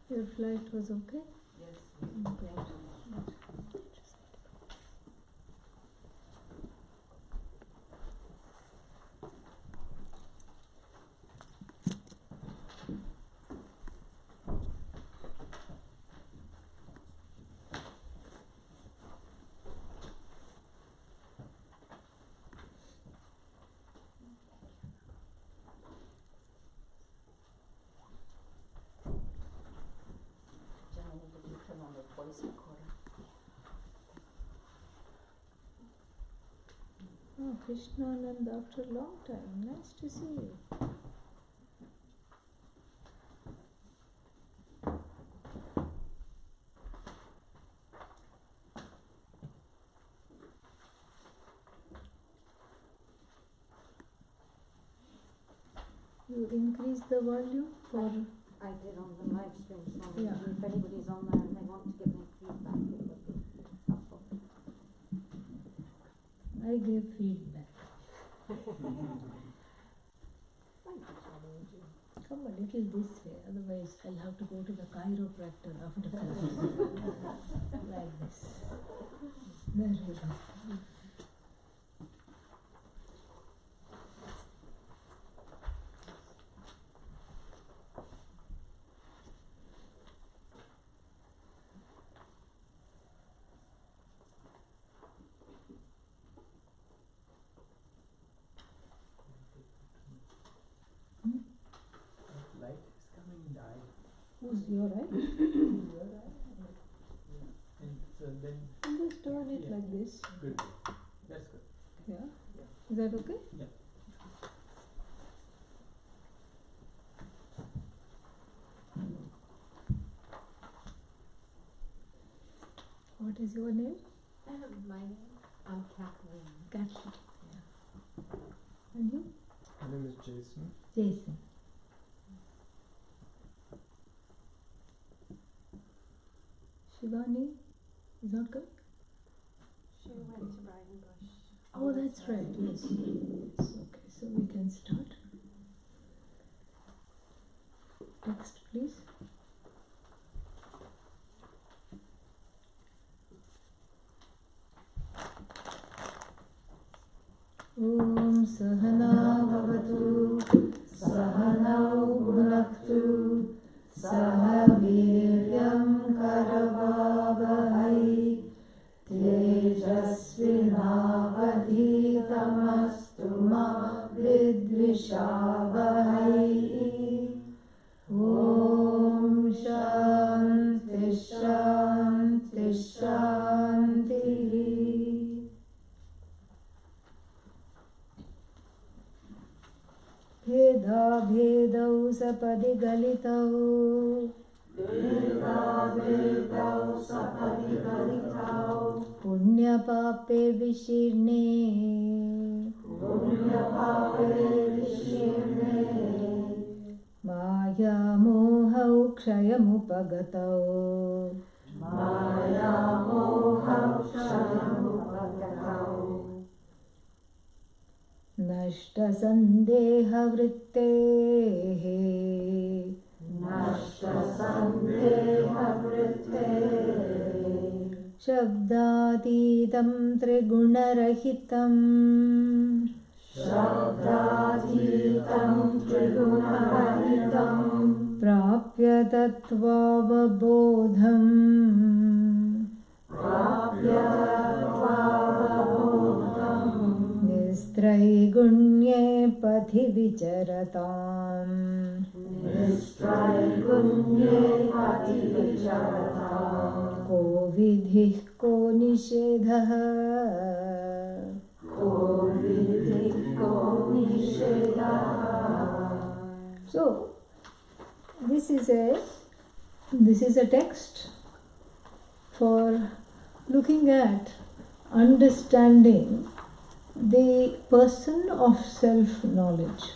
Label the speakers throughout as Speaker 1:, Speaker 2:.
Speaker 1: Your flight was okay?
Speaker 2: Yes.
Speaker 1: Okay.
Speaker 2: Voice recorder.
Speaker 1: Oh, Krishnanand, after a long time. Nice to see you. You increase the volume for...
Speaker 2: I did on the live stream, so
Speaker 1: Yeah.
Speaker 2: if anybody's on there and they want to give me feedback, it would be helpful.
Speaker 1: I give feedback.
Speaker 2: Thank you, Swamini.
Speaker 1: Come a little this way, otherwise I'll have to go to the chiropractor after class. Like this. There we go.
Speaker 3: Light is coming in the eye.
Speaker 1: Who's your eye?
Speaker 3: Your eye? Yeah. And so then,
Speaker 1: Just turn it like this.
Speaker 3: good. That's good.
Speaker 1: Yeah?
Speaker 3: Yeah.
Speaker 1: Is that okay?
Speaker 3: Yeah.
Speaker 1: What is your name?
Speaker 2: My name, I'm Kathleen.
Speaker 1: Kathleen. Yeah. And you?
Speaker 3: My name is Jason.
Speaker 1: Jason. Shivani is not coming?
Speaker 2: She went to Brighton Bush.
Speaker 1: Oh, that's right. Yes. Yes. Okay, so we can start. Text, please. Om Sahana Bhavatu Sahanau Bhunaktu Saha Viryam Karavavahai Tejasvinavadhitamastu ma vidvishavahai. Om Shanti Shanti Shanti. Bheda bhedau sapadi galitau Punya pape vishirne Maya mohau kshayamupagatau Nashta sandeha vrittehe Shabdatitam triguణarahitam Prapya tattvavabodham Nistraigunye pathi vicharatam Ko vidhih ko nishedhah So, this is a text for looking at understanding the person of self-knowledge,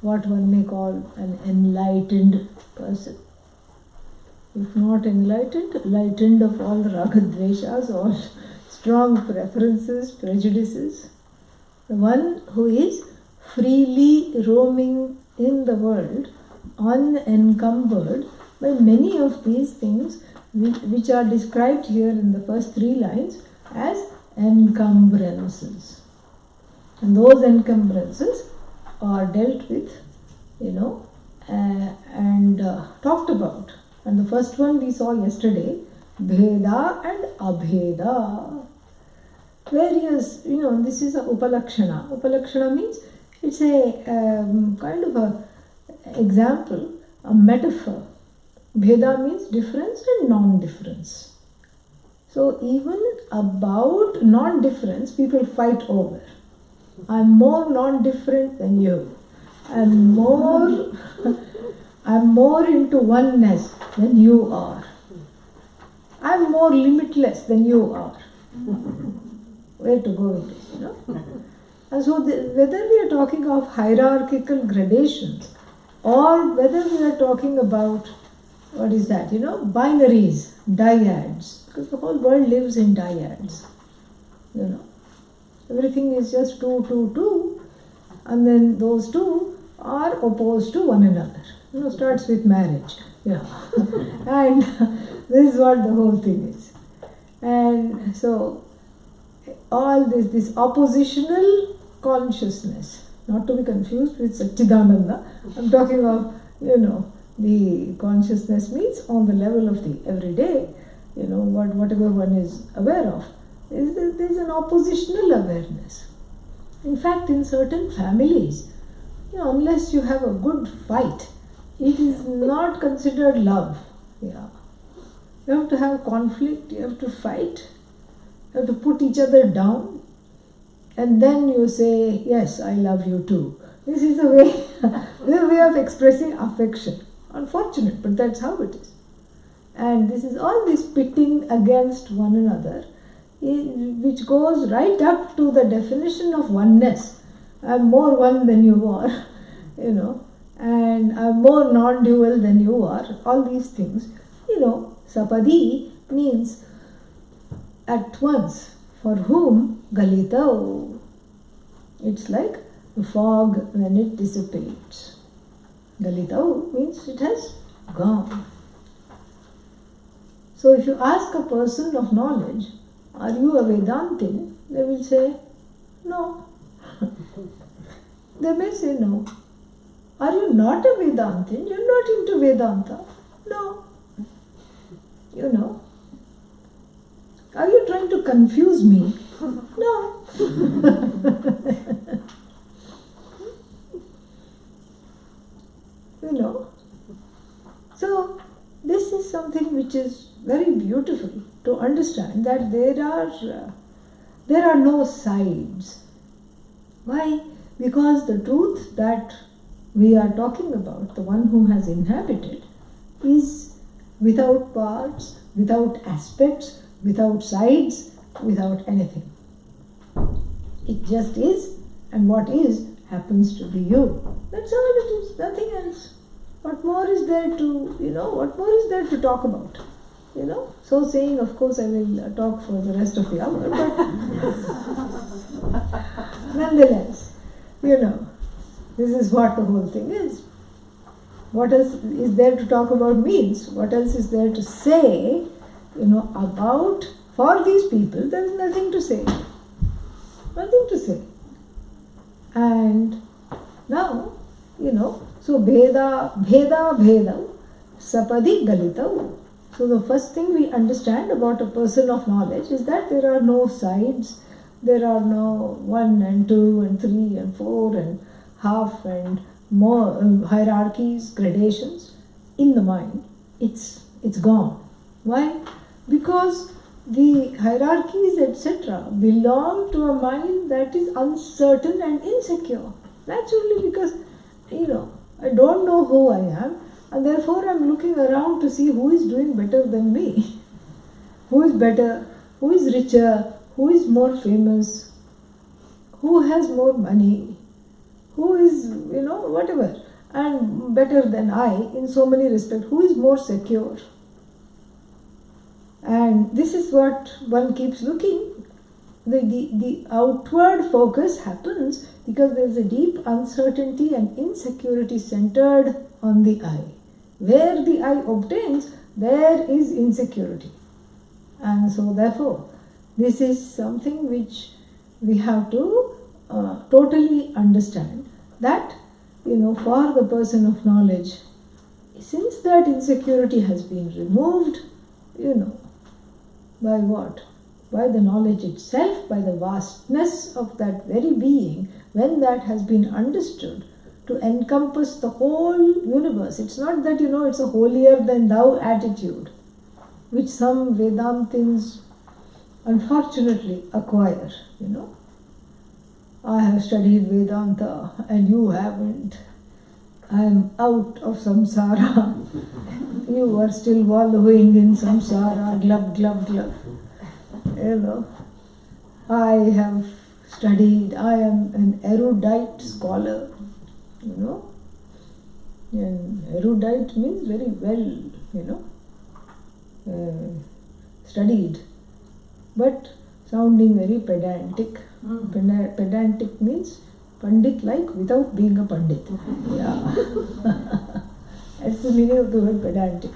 Speaker 1: what one may call an enlightened person. If not enlightened, lightened of all ragadveshas, all strong preferences, prejudices. The one who is freely roaming in the world, unencumbered But many of these things which are described here in the first 3 lines as encumbrances. And those encumbrances are dealt with, and talked about. And the first one we saw yesterday, Bheda and Abheda. Various, this is a Upalakshana. Upalakshana means it's a kind of a example, a metaphor. Bheda means difference and non-difference. So even about non-difference, people fight over. I'm more non-different than you. I'm more into oneness than you are. I'm more limitless than you are. Where to go with this, And so whether we are talking of hierarchical gradations or whether we are talking about, what is that, binaries, dyads, because the whole world lives in dyads, Everything is just 2, 2, 2, and then those two are opposed to one another. Starts with marriage. And this is what the whole thing is. And so all this oppositional consciousness, not to be confused with Satchidananda. I'm talking of, the consciousness means on the level of the everyday, whatever one is aware of. There's an oppositional awareness. In fact, in certain families, unless you have a good fight, it is not considered love. You have to have conflict, you have to fight, you have to put each other down, and then you say, yes, I love you too. This is a way of expressing affection. Unfortunate, but that's how it is. And this is all this pitting against one another, which goes right up to the definition of oneness. I'm more one than you are, and I'm more non-dual than you are. All these things, sapadi means at once, for whom galita. It's like the fog when it dissipates. Galita means it has gone. So if you ask a person of knowledge, are you a Vedantin? They will say, no. They may say no. Are you not a Vedantin? You're not into Vedanta. No. Are you trying to confuse me? No. So this is something which is very beautiful to understand, that there are no sides. Why? Because the truth that we are talking about, the one who has inhabited, is without parts, without aspects, without sides, without anything. It just is, and what is happens to be you. That's all it is, nothing else. What more is there to, talk about? So saying, of course, I will talk for the rest of the hour, but nonetheless, this is what the whole thing is. What else is there to talk about means, what else is there to say, about, for these people, there is nothing to say. Nothing to say. And now, so Bheda, Sapadi Galita. So the first thing we understand about a person of knowledge is that there are no sides, there are no 1 and 2 and 3 and 4 and half and more hierarchies, gradations in the mind. It's gone. Why? Because the hierarchies, etc., belong to a mind that is uncertain and insecure. Naturally, because, I don't know who I am, and therefore I'm looking around to see who is doing better than me. Who is better, who is richer, who is more famous, who has more money, who is, whatever, and better than I in so many respects, who is more secure. And this is what one keeps looking. The outward focus happens because there is a deep uncertainty and insecurity centered on the I. Where the I obtains, there is insecurity. And so therefore, this is something which we have to totally understand, that, for the person of knowledge, since that insecurity has been removed, by what? By the knowledge itself, by the vastness of that very being, when that has been understood to encompass the whole universe. It's not that, it's a holier than thou attitude, which some Vedantins unfortunately acquire, I have studied Vedanta and you haven't. I am out of samsara. You are still wallowing in samsara, glub, glub, glub. I have studied, I am an erudite scholar, And erudite means very well, studied, but sounding very pedantic. Pedantic means Pandit like without being a Pandit. Yeah. That's the meaning of the word pedantic.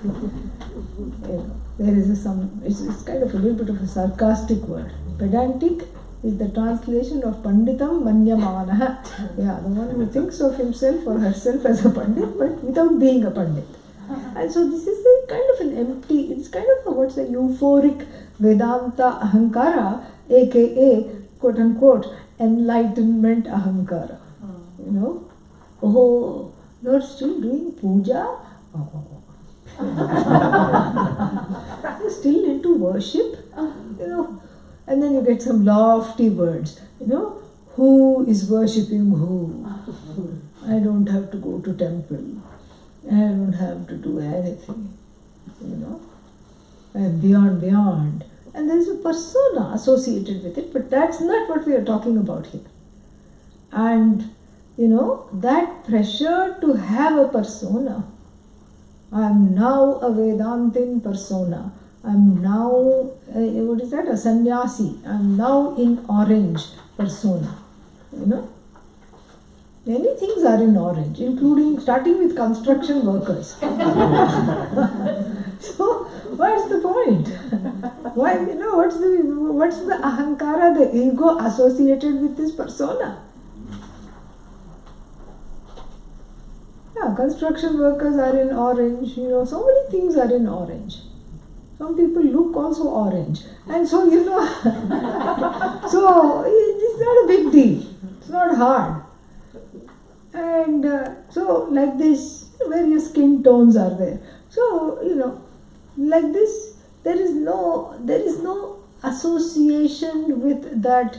Speaker 1: There is it's kind of a little bit of a sarcastic word. Pedantic is the translation of Panditam Manyamanaha. Yeah, the one who thinks of himself or herself as a Pandit, but without being a Pandit. And so this is a kind of an empty, it's kind of a euphoric Vedanta Ahankara, aka quote unquote enlightenment Ahankara. Oh, you're still doing puja? Oh. You're still into worship? And then you get some lofty words, who is worshipping who? I don't have to go to temple. I don't have to do anything, and beyond. And there is a persona associated with it, but that's not what we are talking about here. And, that pressure to have a persona. I am now a Vedantin persona. I am now, a sannyasi. I am now in orange persona, Many things are in orange, including starting with construction workers. So, what's the point? Why, what's the ahankara, the ego associated with this persona? Yeah, construction workers are in orange, so many things are in orange. Some people look also orange. And so, so it's not a big deal. It's not hard. And so like this, various skin tones are there. So, like this, there is no association with that,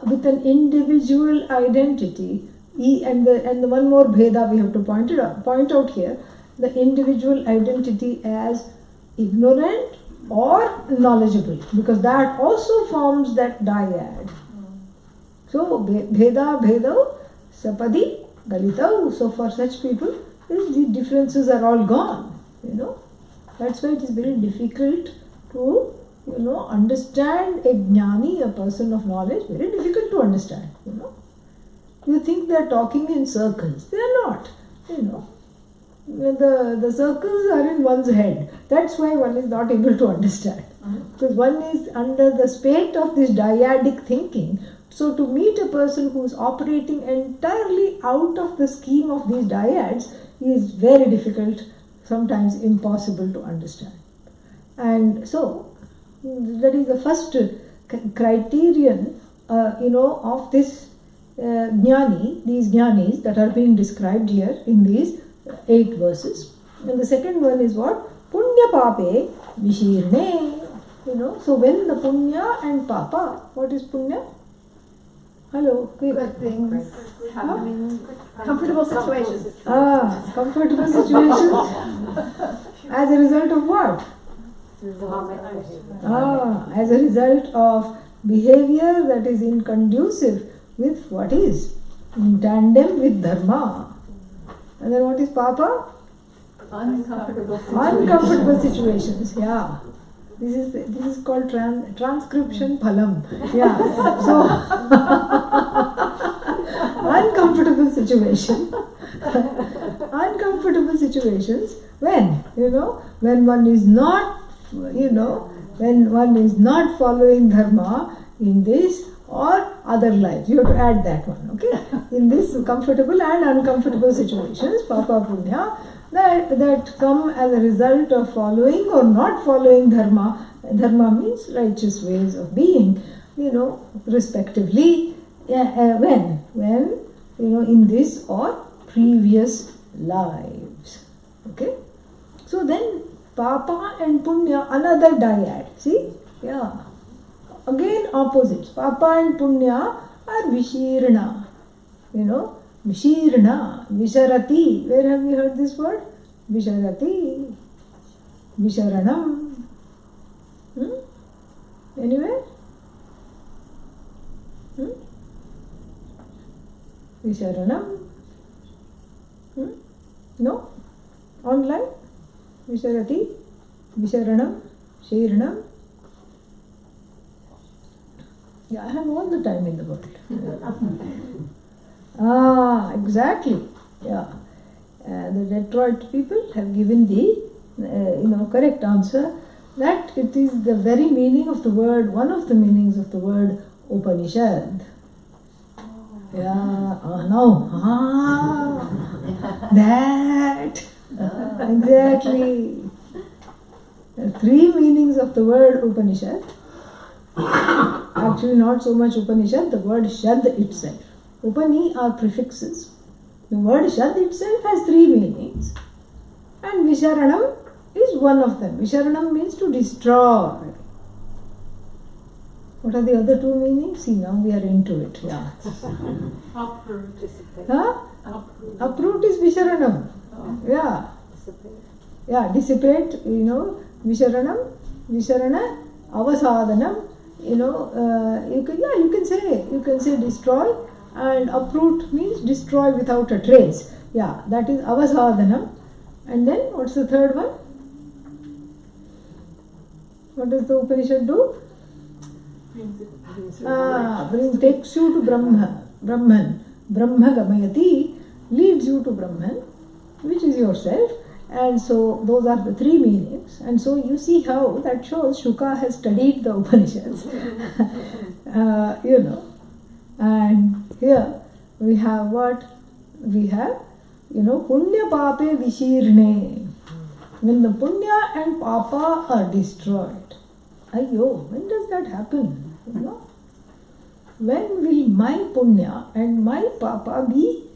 Speaker 1: with an individual identity. And the one more bheda we have to point out here, the individual identity as ignorant or knowledgeable, because that also forms that dyad. So, bheda, sapadi, Galitau. So for such people, the differences are all gone, That's why it is very difficult to, understand a jnani, a person of knowledge, very difficult to understand, You think they are talking in circles. They are not, The circles are in one's head. That's why one is not able to understand. Because one is under the spate of this dyadic thinking. So to meet a person who is operating entirely out of the scheme of these dyads is very difficult, sometimes impossible to understand. And so that is the first criterion, of this jnani, these jnanis that are being described here in these 8 verses. And the second one is what? Punya pape vishirne. So when the punya and papa, what is punya? Hello, quick.
Speaker 2: Good things happening, comfortable situations.
Speaker 1: Comfortable situations. As a result of what? As a result of behavior that is inconducive with what is in tandem with dharma. And then what is papa? Uncomfortable situations. Yeah. This is called transcription phalam. Yeah. So uncomfortable situation. uncomfortable situations when, when one is not, when one is not following dharma in this or other lives. You have to add that one, okay? In this comfortable and uncomfortable situations, papa punya, that come as a result of following or not following dharma. Dharma means righteous ways of being, respectively, when, in this or previous lives. Okay? So then, papa and punya, another dyad. See? Yeah. Again, opposites. Papa and punya are vishirna. Vishirna, visharati. Where have you heard this word? Visharati, visharanam. Anywhere? Visharanam? No? Online? Visharati, visharanam, shirnam. Yeah, I have all the time in the world. Exactly. Yeah. The Detroit people have given the correct answer, that it is the very meaning of the word, one of the meanings of the word Upanishad. Yeah. That. Exactly. There are three meanings of the word Upanishad. Actually, not so much Upanishad, the word Shad itself. Upani are prefixes. The word Shad itself has three meanings. And Visharanam is one of them. Visharanam means to destroy. What are the other two meanings? See, now we are into it. Yeah.
Speaker 3: Uproot.
Speaker 1: Huh? Uproot is Visharanam. Yeah. Yeah, dissipate, Visharanam, Visharana, Avasadhanam. You can say destroy, and uproot means destroy without a trace. Yeah, that is avasadhanam. And then what's the third one? What does the Upanishad do? Takes you to Brahman. Brahma gamayati, leads you to Brahman, which is yourself. And so those are the three meanings. And so you see how that shows Shuka has studied the Upanishads. And here we have what? We have, Punya Pape Vishirne. When the Punya and Papa are destroyed. Ayyo, when does that happen? When will my Punya and my Papa be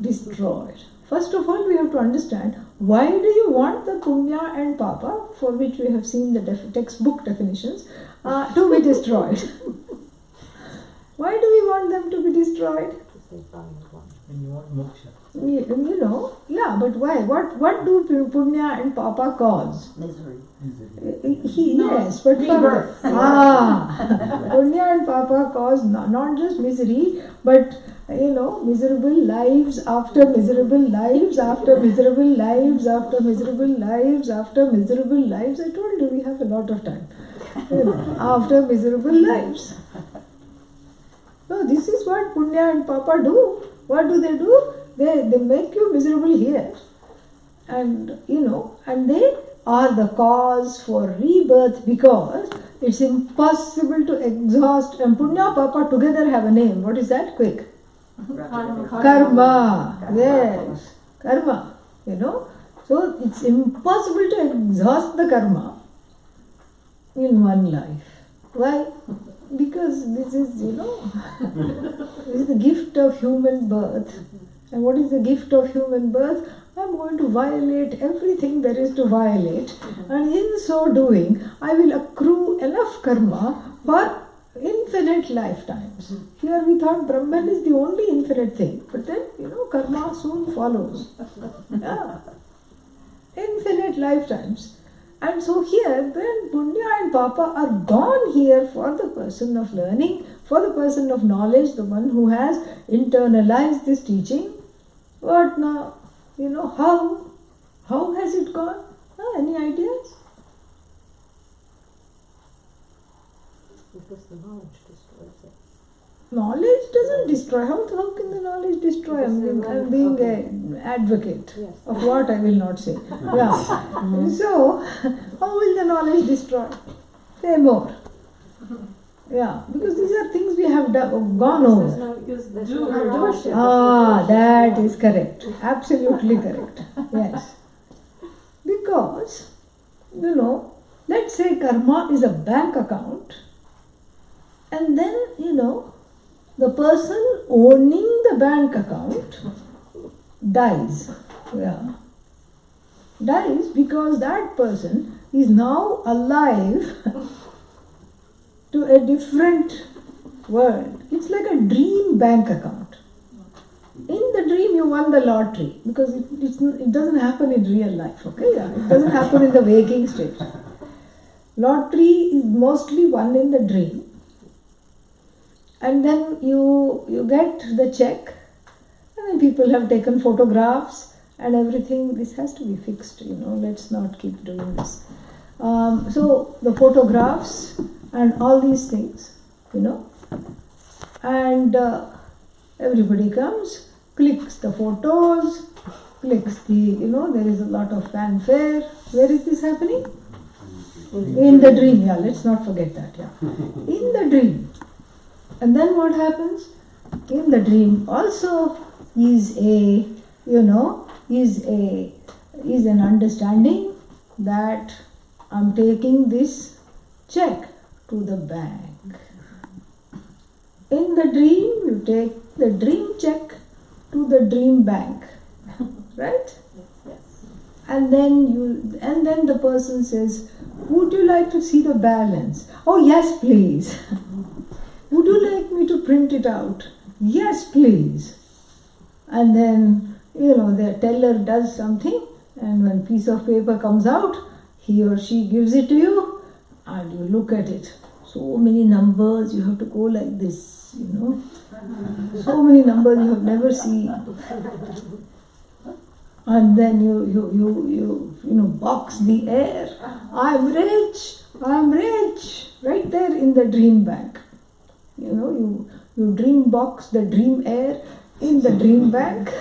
Speaker 1: destroyed? First of all, we have to understand, why do you want the Punya and Papa, for which we have seen the textbook definitions, to be destroyed? Why do we want them to be destroyed?
Speaker 3: When you want moksha.
Speaker 1: But why? What do Punya and Papa cause?
Speaker 2: Misery.
Speaker 1: Yes, but further. Punya and Papa cause not just misery, but miserable lives after miserable lives after miserable lives after miserable lives after miserable lives. I told you we have a lot of time. After miserable lives. No, this is what Punya and Papa do. What do? They make you miserable here. And, and they are the cause for rebirth, because it's impossible to exhaust. And Punya, Papa together have a name. What is that? Quick. Karma. Yes. Karma. So it's impossible to exhaust the karma in one life. Why? Because this is, this is the gift of human birth. And what is the gift of human birth? I'm going to violate everything there is to violate. And in so doing, I will accrue enough karma for infinite lifetimes. Here we thought Brahman is the only infinite thing. But then, karma soon follows. Yeah. Infinite lifetimes. And so here, when Punya and Papa are gone here for the person of learning, for the person of knowledge, the one who has internalized this teaching, what now? How has it gone? Any ideas?
Speaker 2: Because the knowledge destroys it.
Speaker 1: knowledge doesn't destroy. How can the knowledge destroy? I'm being an advocate
Speaker 2: Yes.
Speaker 1: of what I will not say. Yeah. So, how will the knowledge destroy? Say more. Yeah, because these are things we have gone over.
Speaker 2: There's
Speaker 3: Do
Speaker 2: no
Speaker 3: it.
Speaker 2: worship.
Speaker 1: That is correct. Absolutely correct. Yes. Because, let's say karma is a bank account, and then, the person owning the bank account dies. Yeah. Dies because that person is now alive to a different world. It's like a dream bank account. In the dream you won the lottery, because it doesn't happen in real life, okay? Yeah, it doesn't happen in the waking state. Lottery is mostly won in the dream. And then you get the check, and then people have taken photographs and everything. This has to be fixed, let's not keep doing this. So the photographs and all these things, and everybody comes, clicks the photos, clicks the, there is a lot of fanfare. Where is this happening? In the dream, yeah, let's not forget that, yeah. In the dream. And then what happens? In the dream also is an understanding that I'm taking this check to the bank. In the dream, you take the dream check to the dream bank, right?
Speaker 2: Yes.
Speaker 1: And then the person says, "Would you like to see the balance?" "Oh yes, please." "Would you like me to print it out?" "Yes, please." And then, the teller does something, and when piece of paper comes out, he or she gives it to you, and you look at it. So many numbers, you have to go like this, So many numbers you have never seen. And then you box the air. I'm rich, right there in the dream bank. You dream box the dream air in the dream bank.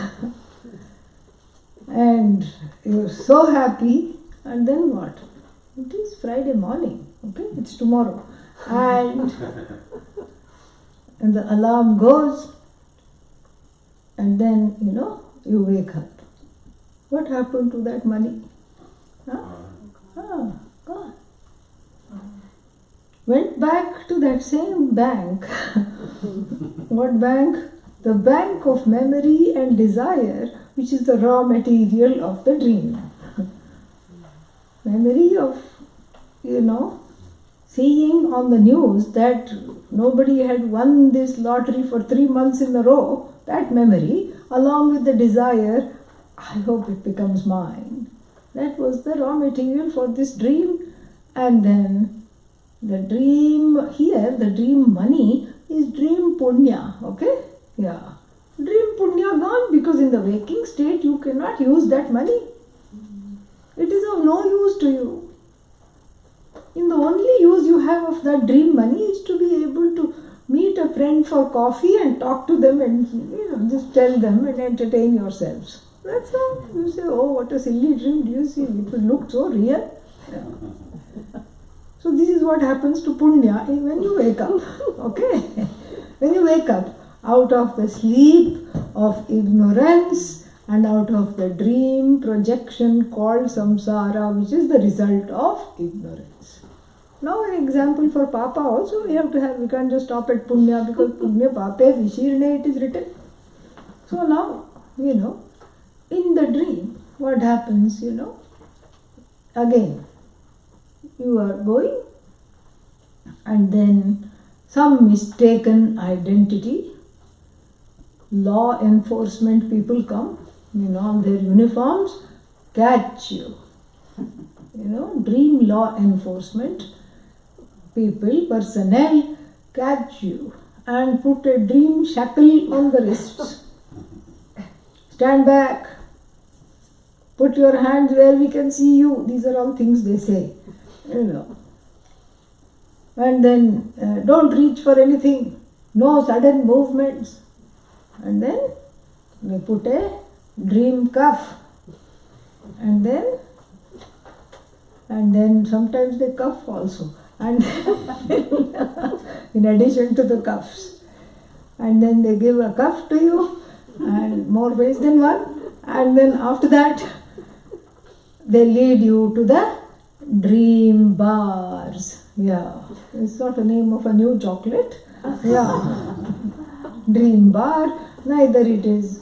Speaker 1: And you're so happy. And then what? It is Friday morning, okay? It's tomorrow. And the alarm goes, and then, you wake up. What happened to that money? Gone. Went back to that same bank. What bank? The bank of memory and desire, which is the raw material of the dream. Memory of, seeing on the news that nobody had won this lottery for 3 months in a row, that memory, along with the desire, I hope it becomes mine. That was the raw material for this dream. And then the dream here, the dream money is dream punya, okay? Yeah. Dream punya gone, because in the waking state you cannot use that money. It is of no use to you. In the only use you have of that dream money is to be able to meet a friend for coffee and talk to them and just tell them and entertain yourselves. That's all. You say, "Oh, what a silly dream. Do you see? It looked so real." Yeah. So this is what happens to punya when you wake up. Okay? When you wake up out of the sleep of ignorance and out of the dream projection called samsara, which is the result of ignorance. Now an example for papa also we can't just stop at punya, because punya pape vishirne it is written. So now, in the dream, what happens, again, you are going, and then some mistaken identity, law enforcement people come, on their uniforms, catch you. Dream law enforcement people, personnel, catch you and put a dream shackle on the wrists. Stand back. Put your hands where we can see you. These are all things they say, And then don't reach for anything. no sudden movements. And then we put a dream cuff. And then sometimes they cuff also. And in addition to the cuffs. And then they give a cuff to you, and more ways than one. And then after that, they lead you to the dream bars. Yeah, it's not the name of a new chocolate. Yeah, dream bar. Neither it is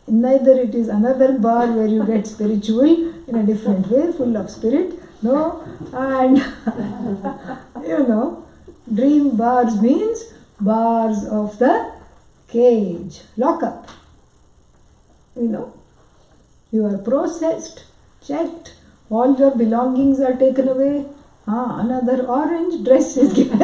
Speaker 1: another bar where you get spiritual in a different way, full of spirit. No, and dream bars means bars of the cage, lockup. You are processed, checked, all your belongings are taken away. Another orange dress is given.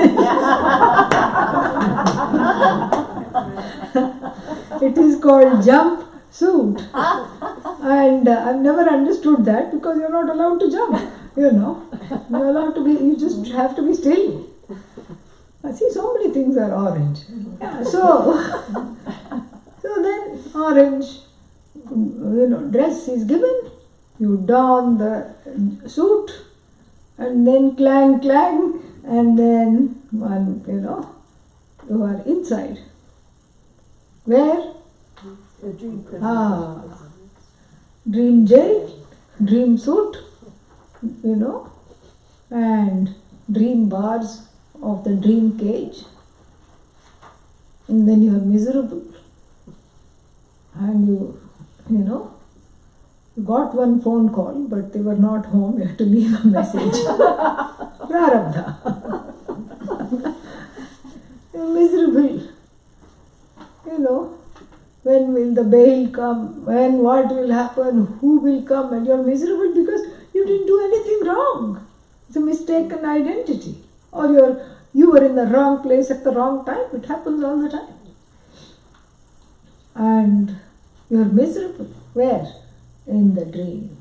Speaker 1: It is called jump suit. And I've never understood that, because you're not allowed to jump. You're allowed to be, you just have to be still. I see so many things are orange. So then orange, dress is given, you don the suit, and then clang, and then you are inside. Where? Dream jail, dream suit, and dream bars of the dream cage. And then you are miserable. And you got one phone call, but they were not home. You had to leave a message. Prarabdha. You're miserable. When will the bail come? What will happen? Who will come? And you're miserable because you didn't do anything wrong. It's a mistaken identity. Or you were in the wrong place at the wrong time. It happens all the time. And you're miserable. Where? In the dream.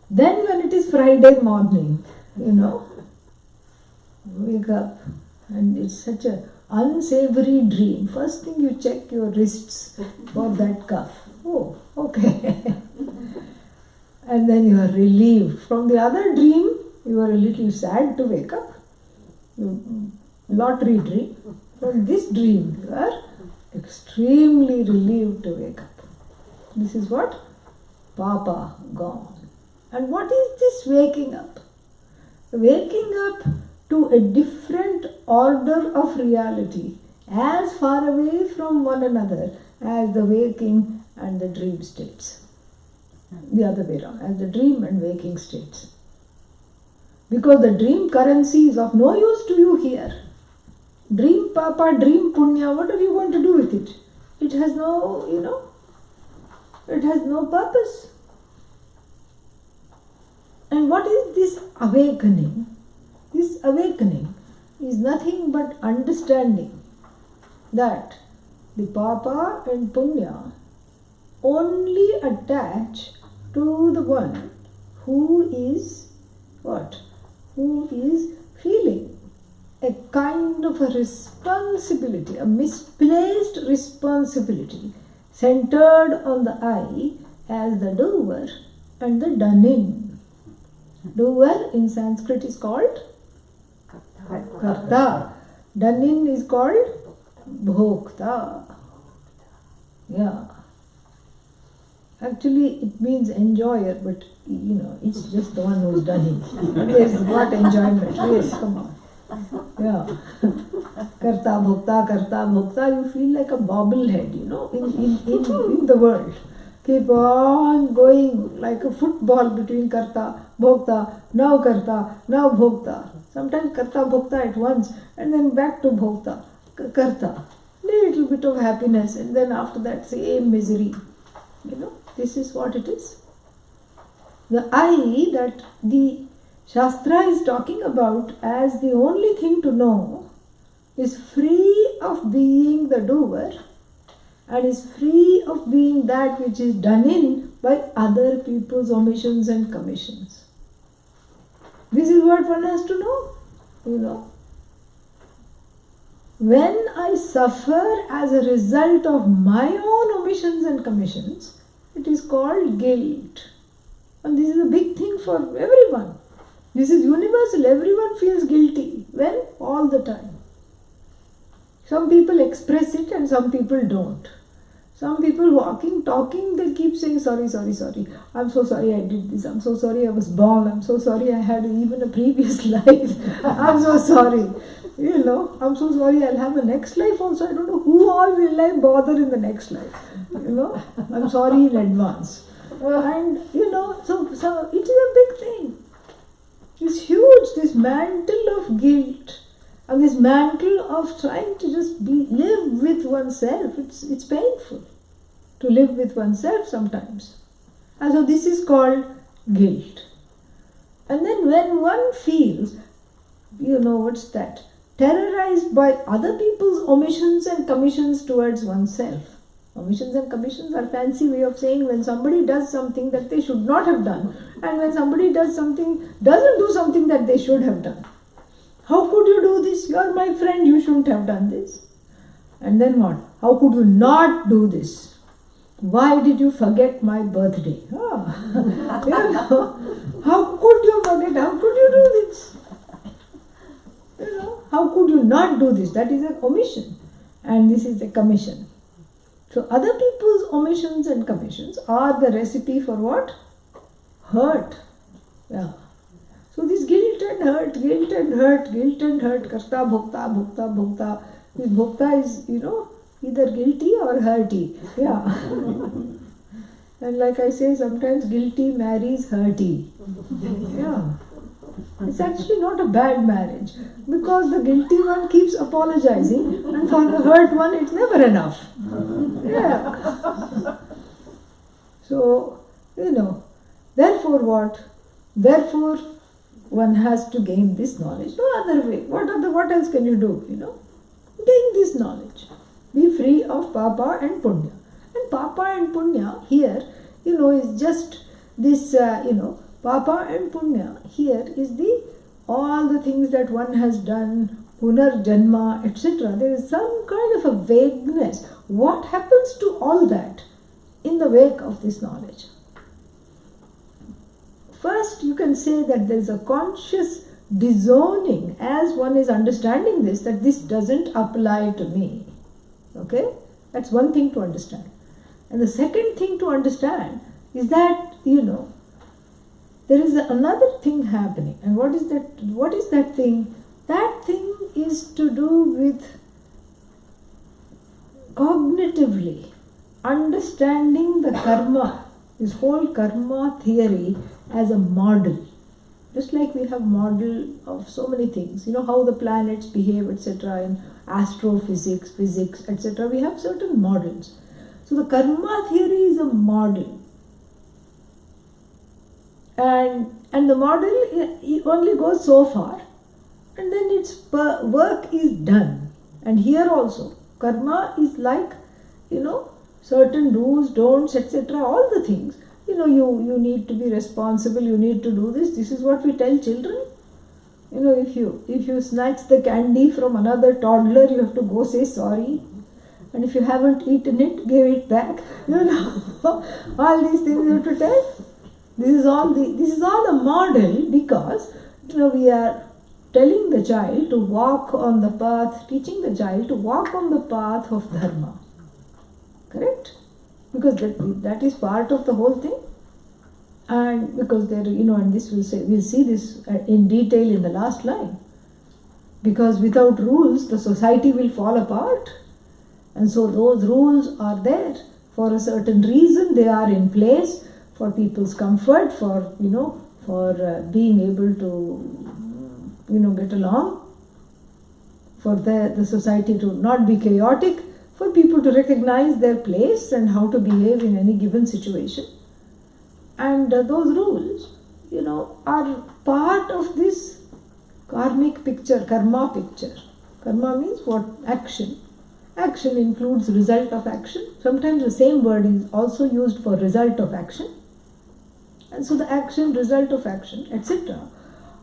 Speaker 1: Then when it is Friday morning, wake up, and it's such a unsavory dream. First thing you check your wrists for that cuff. Oh, okay. And then you are relieved. From the other dream, you are a little sad to wake up. Lottery dream. From this dream, you are extremely relieved to wake up. This is what? Papa gone. And what is this waking up? Waking up to a different order of reality, as far away from one another as the waking and the dream states. The other way around, as the dream and waking states. Because the dream currency is of no use to you here. Dream papa, dream punya, what are you going to do with it? It has no, it has no purpose. And what is this awakening? This awakening is nothing but understanding that the papa and punya only attach to the one who is what? Who is feeling a kind of a responsibility, a misplaced responsibility centered on the I as the doer and the done-in. Doer in Sanskrit is called Karta. Done-in is called Bhokta. Yeah. Actually, it means enjoyer, but it's just the one who's done it. Yes, what enjoyment. Yes, come on. Yeah. Karta bhokta, you feel like a bobblehead, in the world. Keep on going like a football between karta, bhokta, now bhokta. Sometimes karta, bhokta at once, and then back to bhokta, karta. Little bit of happiness, and then after that, same misery. This is what it is. The I that the Shastra is talking about as the only thing to know is free of being the doer and is free of being that which is done in by other people's omissions and commissions. This is what one has to know, when I suffer as a result of my own omissions and commissions, it is called guilt. And this is a big thing for everyone. This is universal. Everyone feels guilty. When? All the time. Some people express it and some people don't. Some people walking, talking, they keep saying sorry, sorry, sorry. I'm so sorry I did this. I'm so sorry I was born. I'm so sorry I had even a previous life. I'm so sorry. I'm so sorry I'll have a next life also. I don't know who all will I bother in the next life. I'm sorry in advance. And, so it is a big thing. It's huge, this mantle of guilt. And this mantle of trying to just live with oneself, it's painful to live with oneself sometimes. And so this is called guilt. And then when one feels, what's that? Terrorized by other people's omissions and commissions towards oneself. Omissions and commissions are fancy way of saying when somebody does something that they should not have done, and when somebody doesn't do something that they should have done. How could you do this? You are my friend, you shouldn't have done this. And then what? How could you not do this? Why did you forget my birthday? How could you forget? How could you do this? How could you not do this? That is an omission. And this is a commission. So other people's omissions and commissions are the recipe for what? Hurt. Yeah. So this guilt and hurt, karta, bhokta. This bhokta is, either guilty or hurty. Yeah. And like I say, sometimes guilty marries hurty. Yeah. It's actually not a bad marriage because the guilty one keeps apologizing and for the hurt one it's never enough. Yeah. So, therefore what? Therefore, one has to gain this knowledge. No other way. What else can you do? Gain this knowledge. Be free of papa and punya. And papa and punya here, is just this, papa and punya here is all the things that one has done, punarjanma, etc. There is some kind of a vagueness. What happens to all that in the wake of this knowledge? First, you can say that there is a conscious disowning as one is understanding this, that this doesn't apply to me. Okay? That's one thing to understand. And the second thing to understand is that, there is another thing happening. And what is that? What is that thing? That thing is to do with cognitively understanding the karma, this whole karma theory as a model. Just like we have model of so many things, how the planets behave, etc. in astrophysics, physics, etc. We have certain models. So the karma theory is a model. And the model only goes so far, and then its work is done. And here also, karma is like, certain do's, don'ts, etc. All the things. You need to be responsible, you need to do this. This is what we tell children. If you snatch the candy from another toddler, you have to go say sorry. And if you haven't eaten it, give it back. All these things you have to tell. This is all a model because we are telling the child to walk on the path, teaching the child to walk on the path of dharma. Correct? Because that is part of the whole thing. And because there, and this we'll see this in detail in the last line. Because without rules, the society will fall apart. And so those rules are there for a certain reason. They are in place for people's comfort, for being able to get along, for the society to not be chaotic, for people to recognize their place and how to behave in any given situation. And those rules, are part of this karmic picture, karma picture. Karma means what? Action. Action includes result of action. Sometimes the same word is also used for result of action. And so the action, result of action, etc.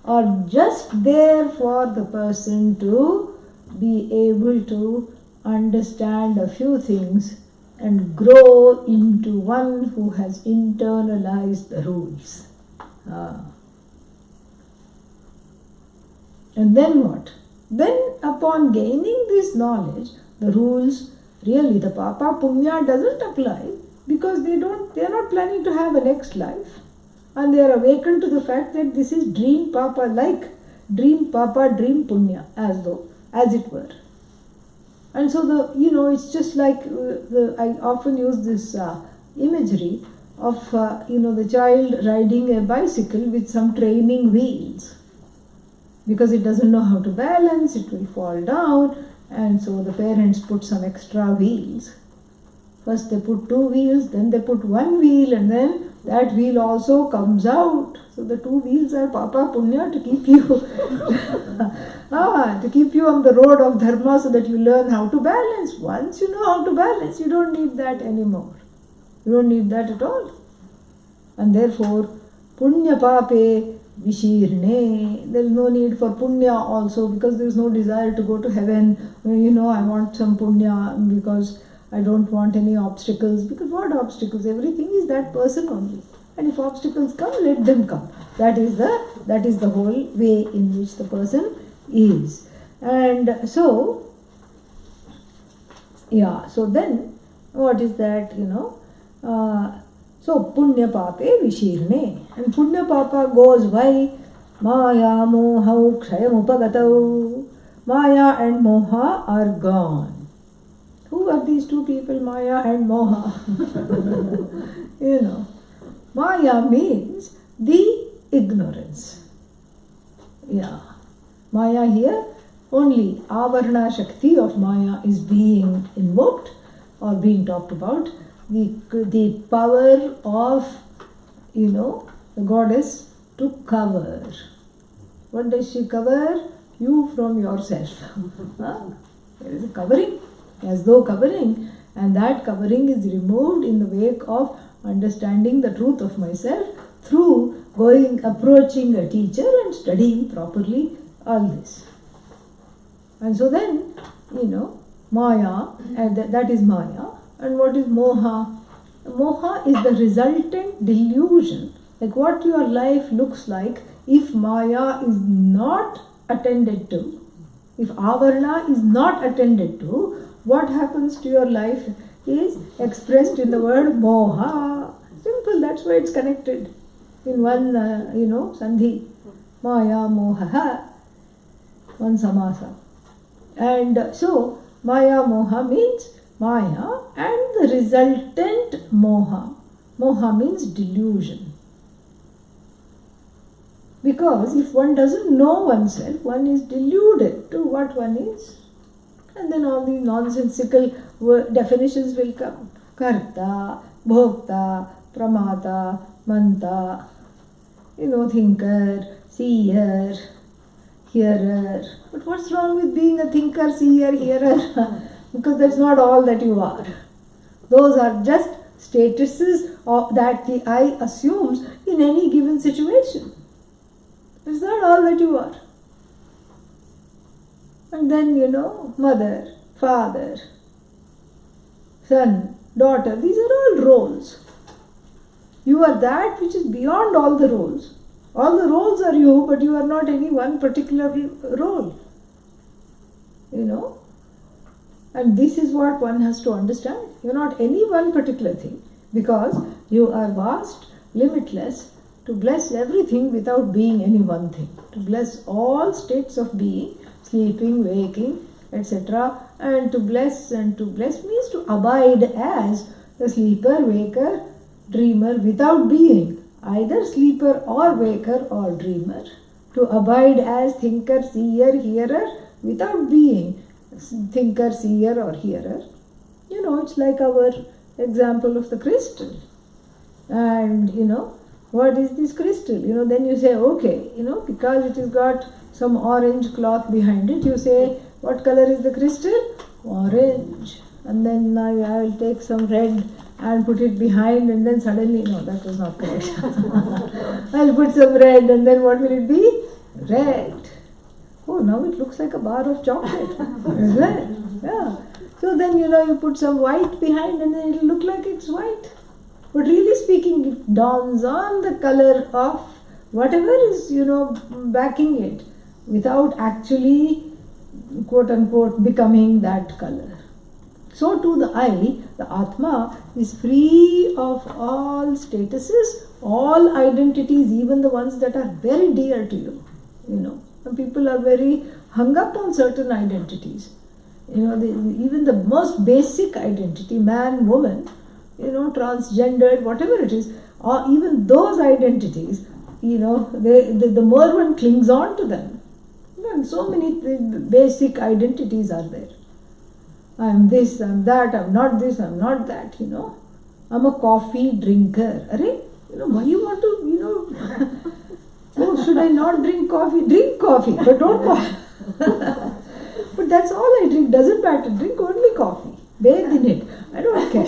Speaker 1: are just there for the person to be able to understand a few things and grow into one who has internalized the rules. And then what? Then upon gaining this knowledge, the rules, really the Papa Punya doesn't apply, because they are not planning to have a next life, and they are awakened to the fact that this is dream Papa, like dream Papa, dream Punya, as it were. And so it's just like I often use this imagery of the child riding a bicycle with some training wheels, because it doesn't know how to balance, it will fall down, and so the parents put some extra wheels. First they put 2 wheels, then they put 1 wheel, and then that wheel also comes out. So the 2 wheels are Papa Punya to keep you to keep you on the road of Dharma, so that you learn how to balance. Once you know how to balance, you don't need that anymore. You don't need that at all. And therefore, Punya Pape Vishirne, there is no need for Punya also, because there is no desire to go to heaven. I want some Punya because I don't want any obstacles. Because what obstacles? Everything is that person only. And if obstacles come, let them come. That is the whole way in which the person is. And so then what is that, so Punya Pape Vishirne. And Punya Papa goes by Maya Moha Kshayam Upagatau. Maya and Moha are gone. Who are these two people, Maya and Moha? Maya means the ignorance. Maya here, only Avarna Shakti of Maya is being invoked or being talked about. The power of, the goddess to cover. What does she cover? You from yourself. There is a covering, as though covering, and that covering is removed in the wake of understanding the truth of myself through approaching a teacher and studying properly all this. And so then, Maya, and that is Maya. And what is Moha? Moha is the resultant delusion, like what your life looks like if Maya is not attended to. If Avarna is not attended to, what happens to your life is expressed in the word Moha. Simple, that's why it's connected in one, Sandhi. Maya Moha, one samasa. And so, Maya Moha means Maya and the resultant Moha. Moha means delusion. Because if one doesn't know oneself, one is deluded to what one is. And then all these nonsensical definitions will come. Karta, Bhokta, Pramata, Manta, thinker, seer, hearer. But what's wrong with being a thinker, seer, hearer? Because that's not all that you are. Those are just statuses that the I assumes in any given situation. It's not all that you are. And then, mother, father, son, daughter, these are all roles. You are that which is beyond all the roles. All the roles are you, but you are not any one particular role. And this is what one has to understand. You are not any one particular thing, because you are vast, limitless, to bless everything without being any one thing. To bless all states of being, sleeping, waking, etc. And to bless means to abide as the sleeper, waker, dreamer without being either sleeper or waker or dreamer. To abide as thinker, seer, hearer without being thinker, seer or hearer. It's like our example of the crystal. And what is this crystal? Then you say, okay, because it has got some orange cloth behind it, you say, what color is the crystal? Orange. And then I will take some red and put it behind, and then suddenly, no, that was not correct. I'll put some red, and then what will it be? Red. Oh, now it looks like a bar of chocolate. Isn't it? Yeah. So then, you put some white behind and then it'll look like it's white. But really speaking, it dawns on the color of whatever is, backing it without actually, quote unquote, becoming that color. So too the I, the Atma, is free of all statuses, all identities, even the ones that are very dear to you. And people are very hung up on certain identities. Even the most basic identity, man, woman, transgendered, whatever it is, or even those identities, the more one clings on to them. And so many basic identities are there. I'm this, I'm that, I'm not this, I'm not that, I'm a coffee drinker. Why you want to, oh, should I not drink coffee? Drink coffee, but don't coffee. But that's all I drink, doesn't matter. Drink only coffee. Bathe in it. I don't care.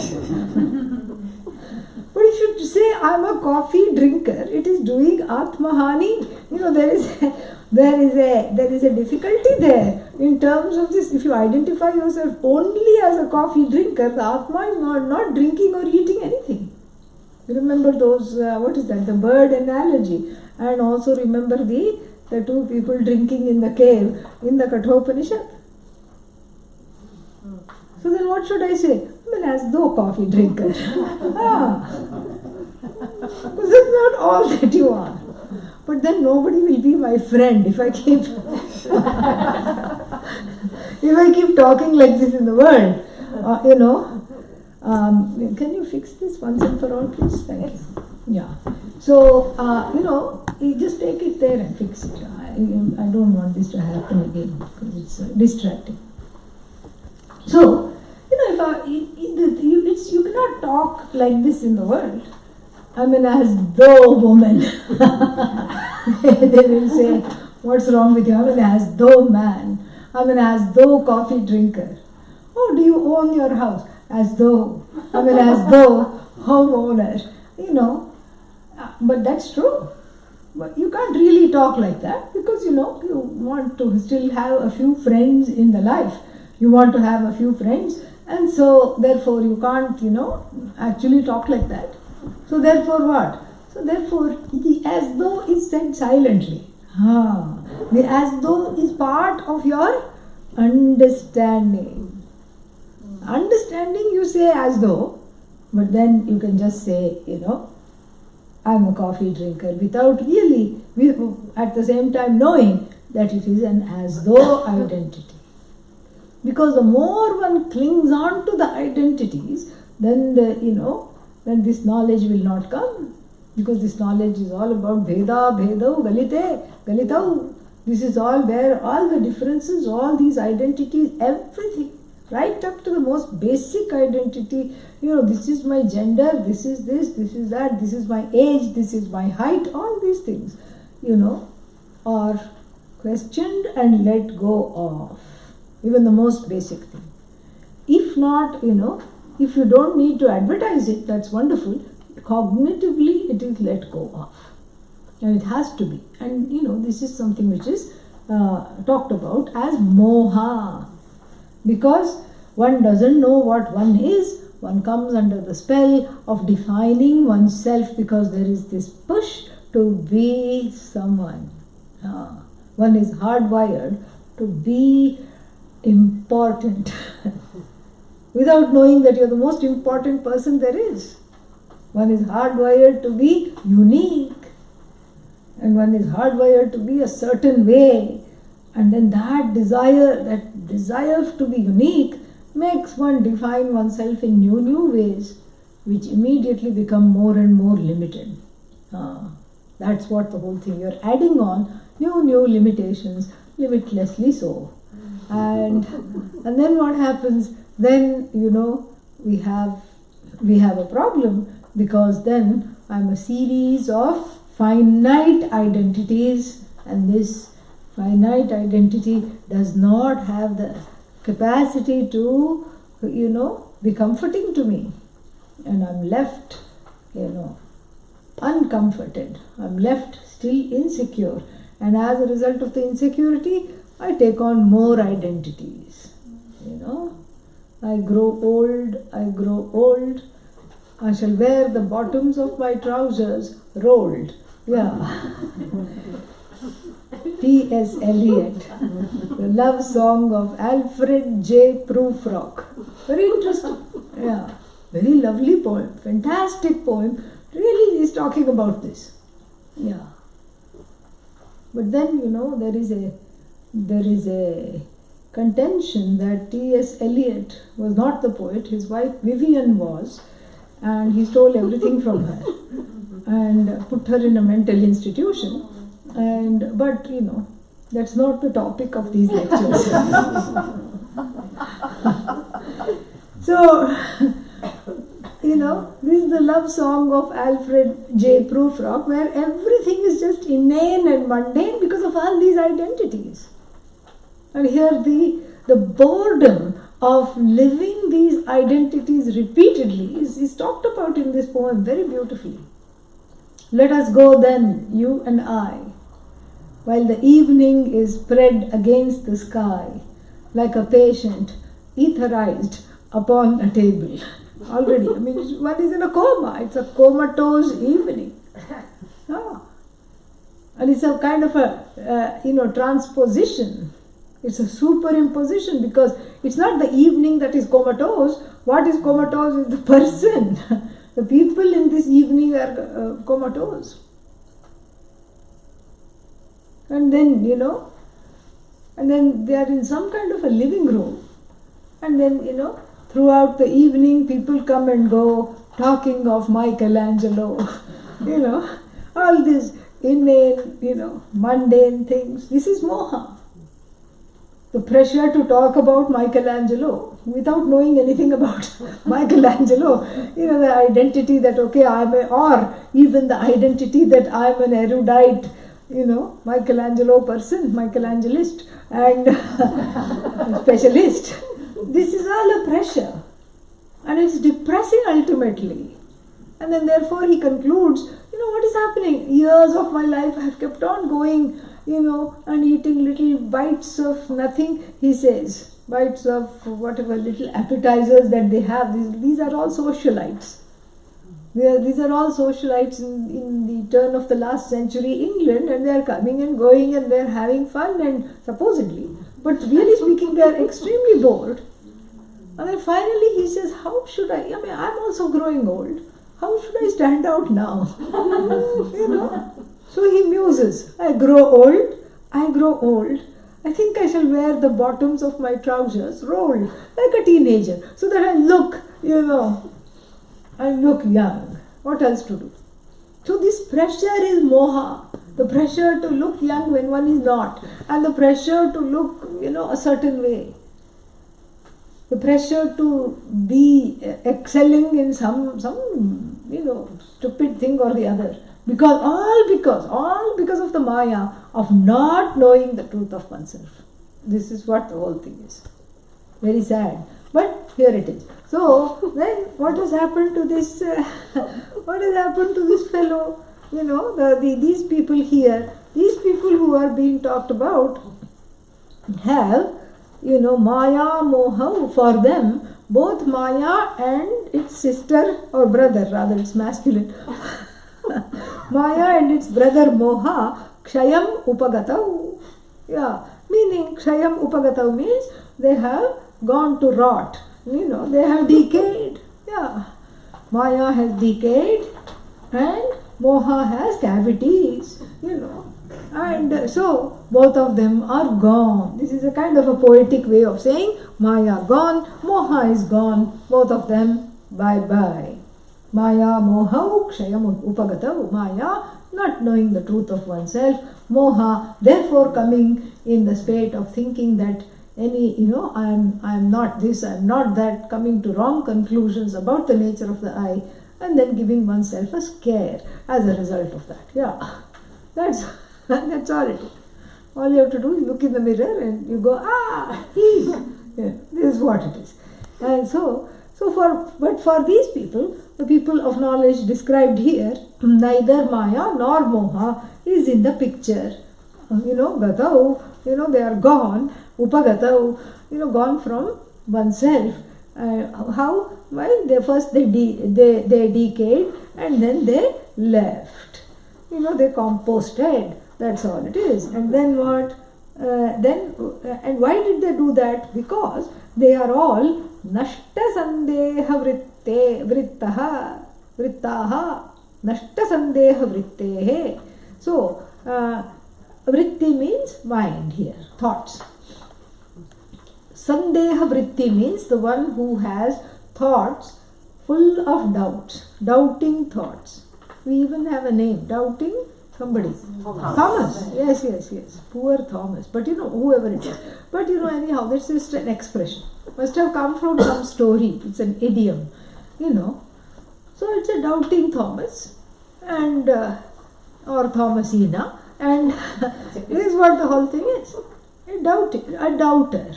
Speaker 1: But if you say I'm a coffee drinker, it is doing Atmahani. There is a difficulty there in terms of this. If you identify yourself only as a coffee drinker, the Atma is not drinking or eating anything. Remember those, the bird analogy. And also remember the two people drinking in the cave in the Kathopanishad. So then what should I say? As though coffee drinker. Because that's not all that you are. But then nobody will be my friend if I keep talking like this in the world. Can you fix this once and for all, please? Thank you. Yeah. So, you just take it there and fix it. I don't want this to happen again because it's distracting. So, you cannot talk like this in the world. As though woman. They will say, what's wrong with you? As though man. As though coffee drinker. Oh, do you own your house? As though. As though homeowner. But that's true. But you can't really talk like that because, you want to still have a few friends in the life. You want to have a few friends. And so, therefore, you can't, actually talk like that. So, therefore, what? So, therefore, the as though is said silently. The as though is part of your understanding. Understanding, you say as though, but then you can just say, I'm a coffee drinker without really, at the same time knowing that it is an as though identity. Because the more one clings on to the identities, then then this knowledge will not come. Because this knowledge is all about Bheda, Bhedau, Galite, Galitau. This is all where all the differences, all these identities, everything, right up to the most basic identity, this is my gender, this is that, this is my age, this is my height, all these things, are questioned and let go of. Even the most basic thing. If not, if you don't need to advertise it, that's wonderful. Cognitively, it is let go of. And it has to be. And, this is something which is talked about as moha. Because one doesn't know what one is, one comes under the spell of defining oneself because there is this push to be someone. One is hardwired to be important without knowing that you're the most important person there is. One is hardwired to be unique and one is hardwired to be a certain way, and then that desire to be unique makes one define oneself in new ways which immediately become more and more limited. That's what the whole thing, you're adding on new limitations, limitlessly so. And then what happens? Then we have a problem, because then I'm a series of finite identities, and this finite identity does not have the capacity to be comforting to me, and I'm left uncomforted, I'm left still insecure, and as a result of the insecurity I take on more identities. I grow old, I shall wear the bottoms of my trousers rolled. Yeah. T.S. Eliot, the love song of Alfred J. Prufrock. Very interesting. Yeah. Very lovely poem. Fantastic poem. Really is talking about this. Yeah. But then, there is a contention that T.S. Eliot was not the poet, his wife Vivian was, and he stole everything from her and put her in a mental institution. But that's not the topic of these lectures. So, this is the love song of Alfred J. Prufrock, where everything is just inane and mundane because of all these identities. And here the boredom of living these identities repeatedly is talked about in this poem very beautifully. Let us go then, you and I, while the evening is spread against the sky, like a patient etherized upon a table. Already, one is in a coma. It's a comatose evening. And it's a kind of a, transposition. It's a superimposition, because it's not the evening that is comatose. What is comatose is the person. The people in this evening are comatose. And then, they are in some kind of a living room. And then, throughout the evening, people come and go, talking of Michelangelo, all these inane, mundane things. This is moha. The pressure to talk about Michelangelo without knowing anything about Michelangelo. The identity that, or even the identity that I'm an erudite, Michelangelo person, Michelangelist and specialist. This is all a pressure, and it's depressing ultimately. And then therefore he concludes, what is happening? Years of my life I have kept on going, and eating little bites of nothing, he says. Bites of whatever little appetizers that they have. These are all socialites. These are all socialites in the turn of the last century England, and they are coming and going and they are having fun, and supposedly. But really speaking, they are extremely bored. And then finally he says, how should I'm also growing old. How should I stand out now? So he muses, I grow old. I think I shall wear the bottoms of my trousers rolled like a teenager, so that I look, I look young. What else to do? So this pressure is moha. The pressure to look young when one is not. And the pressure to look, a certain way. The pressure to be excelling in some stupid thing or the other. All because of the maya of not knowing the truth of oneself. This is what the whole thing is. Very sad. But here it is. So then what has happened to this fellow? These people here, these people who are being talked about have, maya, moha. For them, both maya and its sister or brother, rather it's masculine, maya and its brother moha, kshayam upagatau. Yeah, meaning kshayam upagatau means they have gone to rot. They have decayed. Yeah, maya has decayed and moha has cavities. And so both of them are gone. This is a kind of a poetic way of saying maya gone, moha is gone, both of them bye bye. Maya moha kshayam upagatau. Maya, not knowing the truth of oneself. Moha, therefore coming in the state of thinking that I am not this, I am not that, coming to wrong conclusions about the nature of the I, and then giving oneself a scare as a result of that. Yeah, that's all it is. All you have to do is look in the mirror and you go, yeah, this is what it is. And but for these people, the people of knowledge described here, neither maya nor moha is in the picture. Gatau, they are gone, upagata, gone from oneself. How? Well, they decayed and then they left. They composted. That's all it is. And then what? And why did they do that? Because they are all nashta sandeha vrittaha nashta sandeha vrittehe. So vritti means mind here, thoughts. Sandeha vritti means the one who has thoughts full of doubts, doubting thoughts. We even have a name, doubting somebody. Thomas. Yes. Poor Thomas. But whoever it is. But anyhow, that's just an expression. Must have come from some story. It's an idiom. So it's a doubting Thomas and or Thomasina, and this is what the whole thing is. A doubter,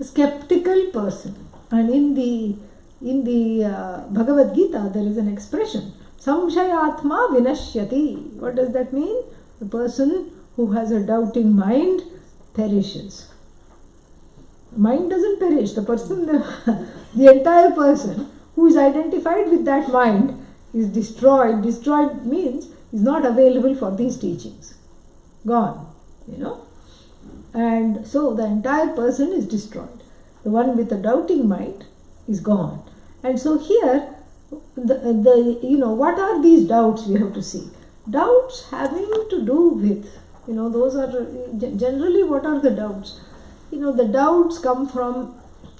Speaker 1: a skeptical person. And in the Bhagavad Gita there is an expression, Samshayatma vinashyati. What does that mean? The person who has a doubting mind perishes. Mind doesn't perish. The person, the entire person who is identified with that mind is destroyed. Destroyed means is not available for these teachings. Gone, And so the entire person is destroyed. The one with a doubting mind is gone. And so here, what are these doubts we have to see? Doubts having to do with, those are generally what are the doubts? The doubts come from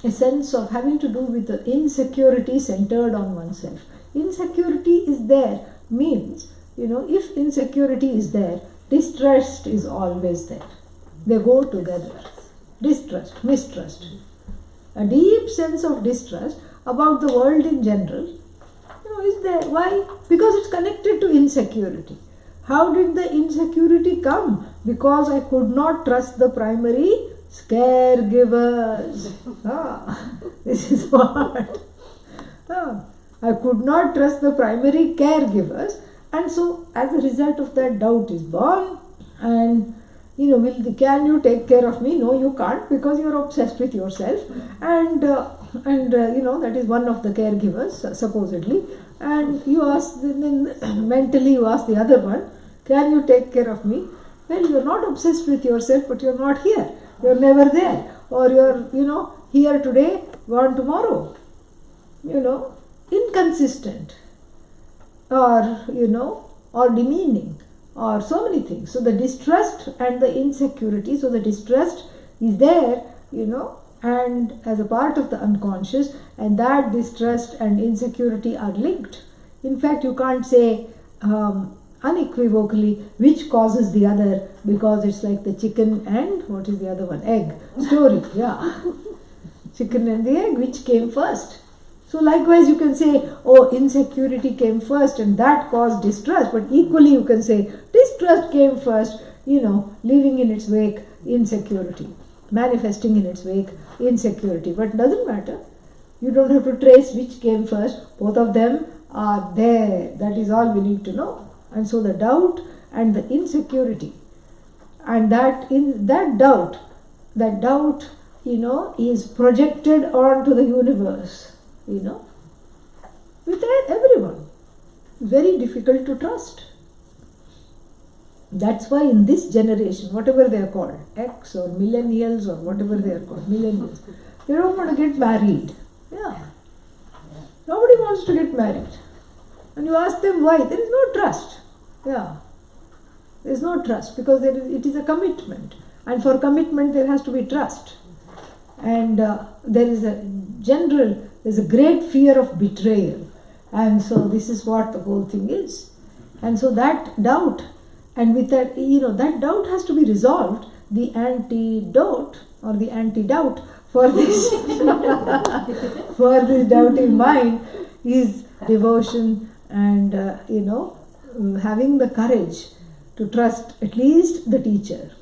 Speaker 1: a sense of having to do with the insecurity centered on oneself. Insecurity is there means, if insecurity is there, distrust is always there. They go together. Distrust, mistrust. A deep sense of distrust about the world in general, is there. Why? Because it's connected to insecurity. How did the insecurity come? Because I could not trust the primary caregivers. This is what. I could not trust the primary caregivers, and so as a result of that, doubt is born. And can you take care of me? No, you can't, because you're obsessed with yourself. And that is one of the caregivers, supposedly. And you ask, then mentally you ask the other one, can you take care of me? Well, you're not obsessed with yourself, but you're not here. You're never there. Or you're, here today, gone tomorrow. Inconsistent. Or, or demeaning. Or so many things. So the distrust and the insecurity, so the distrust is there, and as a part of the unconscious, and that distrust and insecurity are linked. In fact, you can't say unequivocally which causes the other, because it's like the chicken and what is the other one? Egg story. Yeah. Chicken and the egg, which came first? So likewise you can say, insecurity came first and that caused distrust, but equally you can say distrust came first, leaving in its wake insecurity, manifesting in its wake insecurity. But it doesn't matter. You don't have to trace which came first. Both of them are there. That is all we need to know. And so the doubt and the insecurity, and that doubt, is projected onto the universe. With everyone. Very difficult to trust. That's why in this generation, whatever they are called, X or millennials or whatever they are called, millennials, they don't want to get married. Yeah. Nobody wants to get married. And you ask them why, there is no trust. Yeah. There is no trust because it is a commitment. And for commitment there has to be trust. And there's a great fear of betrayal. And so this is what the whole thing is. And so that doubt, and with that, that doubt has to be resolved. The antidote or the antidote for this, for this doubting mind is devotion and, having the courage to trust at least the teacher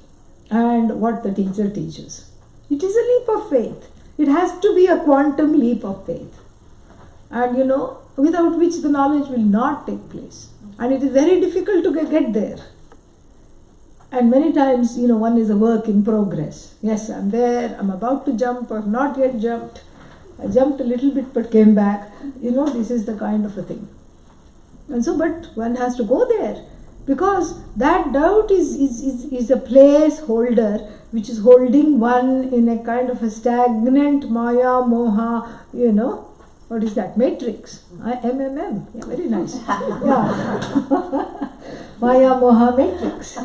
Speaker 1: and what the teacher teaches. It is a leap of faith. It has to be a quantum leap of faith. And without which the knowledge will not take place. And it is very difficult to get there. And many times, one is a work in progress. Yes, I'm there, I'm about to jump, I've not yet jumped. I jumped a little bit but came back. This is the kind of a thing. And so, but one has to go there, because that doubt is a placeholder which is holding one in a kind of a stagnant Maya, Moha, what is that? Matrix. MMM. Yeah, very nice. Yeah. Maya, Moha, Matrix.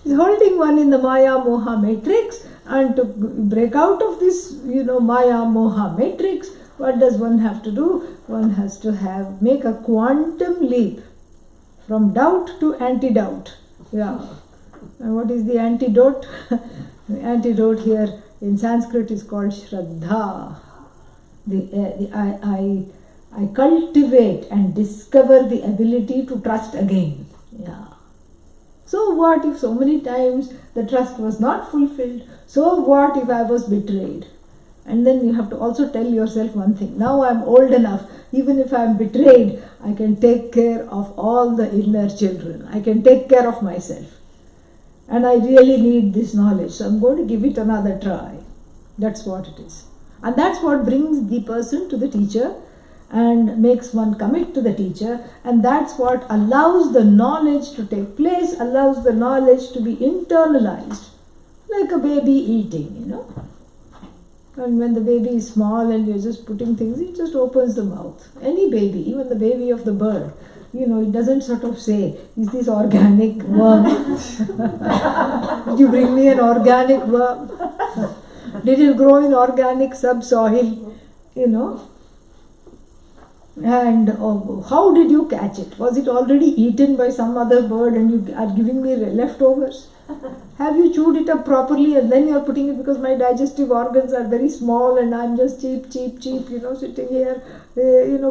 Speaker 1: Is holding one in the Maya, Moha, Matrix, and to break out of this, Maya, Moha, Matrix, what does one have to do? One has to make a quantum leap from doubt to antidote. Yeah. And what is the antidote? The antidote here in Sanskrit is called Shraddha. I cultivate and discover the ability to trust again. Yeah. So what if so many times the trust was not fulfilled? So what if I was betrayed? And then you have to also tell yourself one thing. Now I'm old enough, even if I'm betrayed, I can take care of all the inner children. I can take care of myself. And I really need this knowledge, so I'm going to give it another try. That's what it is. And that's what brings the person to the teacher and makes one commit to the teacher, and that's what allows the knowledge to take place, allows the knowledge to be internalized, like a baby eating, And when the baby is small and you're just putting things, it just opens the mouth. Any baby, even the baby of the bird, it doesn't sort of say, is this organic worm? Did you bring me an organic worm? Did it grow in organic subsoil? And how did you catch it? Was it already eaten by some other bird and you are giving me leftovers? Have you chewed it up properly and then you are putting it, because my digestive organs are very small and I'm just cheap, sitting here,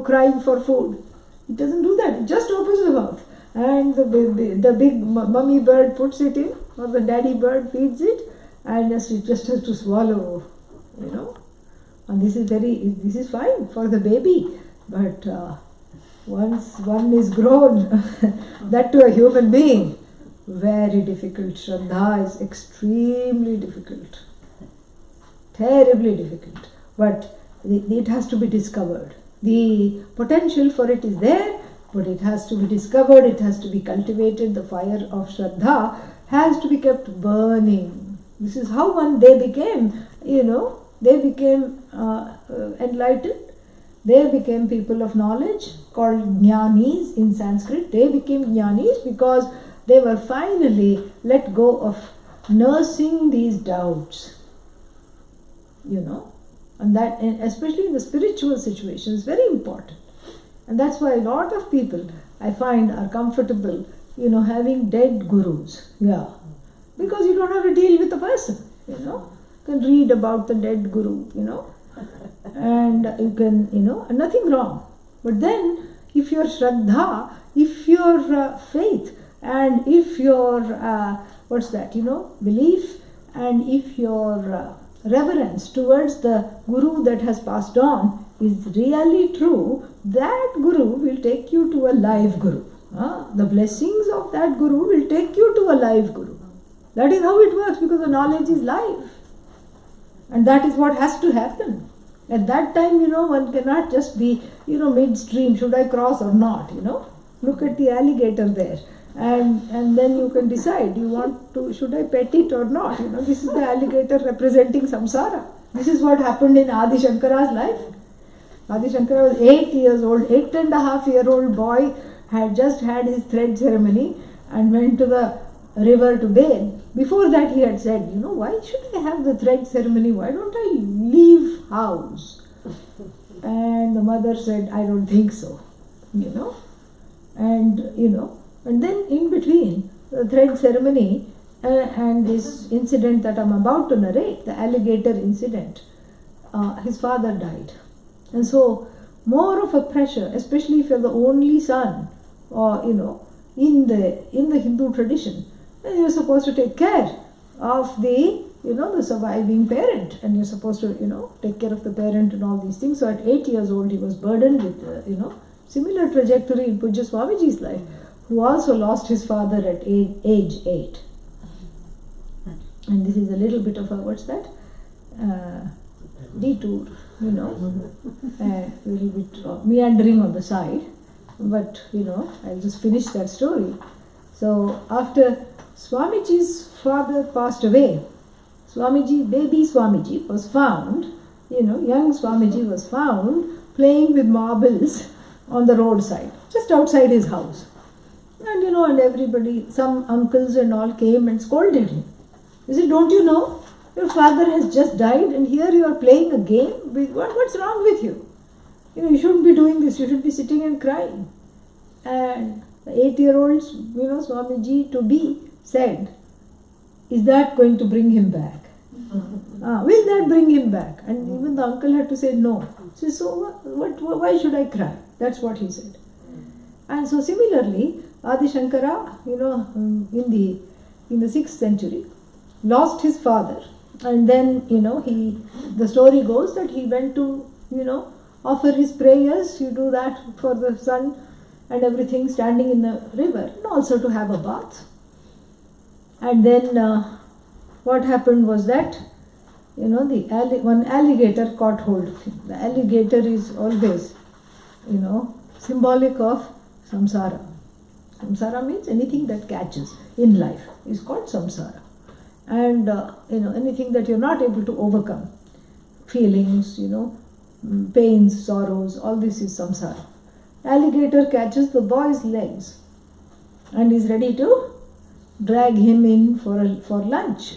Speaker 1: crying for food. It doesn't do that. It just opens the mouth. And the big mummy bird puts it in, or the daddy bird feeds it, and it just has to swallow, And this is fine for the baby. But once one is grown, that to a human being, very difficult. Shraddha is extremely difficult, terribly difficult. But it has to be discovered. The potential for it is there, but it has to be discovered, it has to be cultivated. The fire of Shraddha has to be kept burning. This is how they became, enlightened. They became people of knowledge, called jnanis in Sanskrit. They became jnanis because they were finally let go of nursing these doubts, and that, especially in the spiritual situation, is very important. And that's why a lot of people, I find, are comfortable, having dead gurus. Yeah, because you don't have to deal with the person, You can read about the dead guru, and you can, and nothing wrong. But then, if your Shraddha, if your faith, and if your, belief, and if your reverence towards the guru that has passed on is really true, that guru will take you to a live guru. The blessings of that guru will take you to a live guru. That is how it works, because the knowledge is live. And that is what has to happen. At that time, one cannot just be, midstream, should I cross or not, Look at the alligator there. And then you can decide, should I pet it or not? This is the alligator representing samsara. This is what happened in Adi Shankara's life. Adi Shankara was 8 years old, 8.5-year-old boy, had just had his thread ceremony and went to the river to bathe. Before that he had said, why should I have the thread ceremony? Why don't I leave house? And the mother said, I don't think so, And then in between the thread ceremony and this incident that I'm about to narrate, the alligator incident, his father died. And so more of a pressure, especially if you're the only son, or in the Hindu tradition, then you're supposed to take care of the the surviving parent, and you're supposed to take care of the parent and all these things. So at 8 years old he was burdened with similar trajectory in Pujya Swamiji's life, who also lost his father at age 8. And this is a little bit of a, what's that? Detour, you know, a little bit meandering on the side. But, you know, I'll just finish that story. So, after Swamiji's father passed away, baby Swamiji was found, you know, young Swamiji was found playing with marbles on the roadside, just outside his house. And, you know, and everybody, some uncles and all came and scolded him. He said, don't you know, your father has just died and here you are playing a game? What's wrong with you? You know, you shouldn't be doing this, you should be sitting and crying. And the 8-year-old, you know, Swamiji to be said, is that going to bring him back? Will that bring him back? And even the uncle had to say no. So why should I cry? That's what he said. And so similarly, Adi Shankara, you know, in the 6th century, lost his father. And then, you know, the story goes that he went to, you know, offer his prayers. You do that for the son and everything, standing in the river, and also to have a bath. And then what happened was that, you know, one alligator caught hold of him. The alligator is always, you know, symbolic of samsara. Samsara means anything that catches in life is called samsara. And, you know, anything that you're not able to overcome, feelings, you know, pains, sorrows, all this is samsara. Alligator catches the boy's legs and is ready to drag him in for lunch.